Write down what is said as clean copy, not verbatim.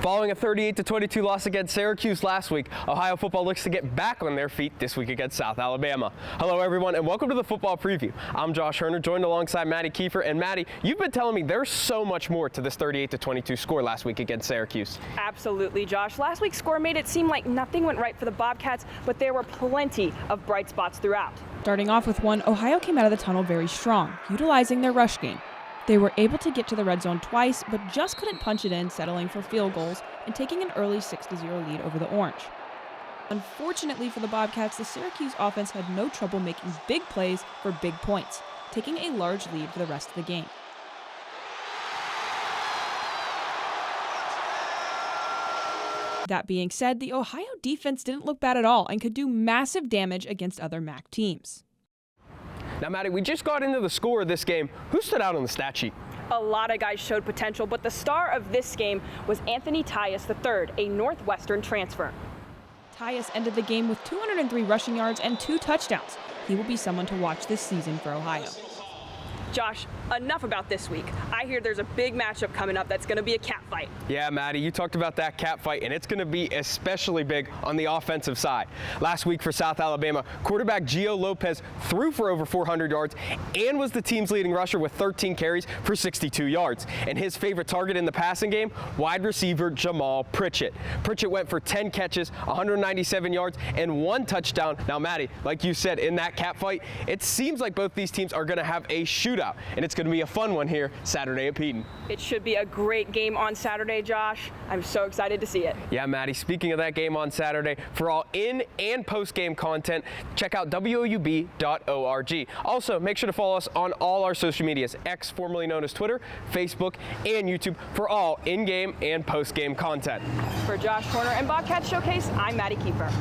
Following a 38-22 loss against Syracuse last week, Ohio football looks to get back on their feet this week against South Alabama. Hello everyone and welcome to the football preview. I'm Josh Hoerner, joined alongside Maddie Kiefer. And Maddie, you've been telling me there's so much more to this 38-22 score last week against Syracuse. Absolutely, Josh. Last week's score made it seem like nothing went right for the Bobcats, but there were plenty of bright spots throughout. Starting off with one, Ohio came out of the tunnel very strong, utilizing their rush game. They were able to get to the red zone twice, but just couldn't punch it in, settling for field goals and taking an early 6-0 lead over the Orange. Unfortunately for the Bobcats, the Syracuse offense had no trouble making big plays for big points, taking a large lead for the rest of the game. That being said, the Ohio defense didn't look bad at all and could do massive damage against other MAC teams. Now, Maddie, we just got into the score of this game. Who stood out on the stat sheet? A lot of guys showed potential, but the star of this game was Anthony Tyus III, a Northwestern transfer. Tyus ended the game with 203 rushing yards and 2 touchdowns. He will be someone to watch this season for Ohio. Josh, enough about this week. I hear there's a big matchup coming up that's going to be a cat fight. Yeah, Maddie, you talked about that cat fight, and it's going to be especially big on the offensive side. Last week for South Alabama, quarterback Gio Lopez threw for over 400 yards and was the team's leading rusher with 13 carries for 62 yards. And his favorite target in the passing game, wide receiver Jamal Pritchett. Pritchett went for 10 catches, 197 yards, and 1 touchdown. Now, Maddie, like you said, in that cat fight, it seems like both these teams are going to have a shootout. And it's going to be a fun one here Saturday at Peyton. It should be a great game on Saturday, Josh. I'm so excited to see it. Yeah, Maddie, speaking of that game on Saturday, for all in and post-game content, check out woub.org. Also, make sure to follow us on all our social medias, X, formerly known as Twitter, Facebook, and YouTube, for all in-game and post-game content. For Josh Hoerner and Bobcats Showcase, I'm Maddie Kiefer.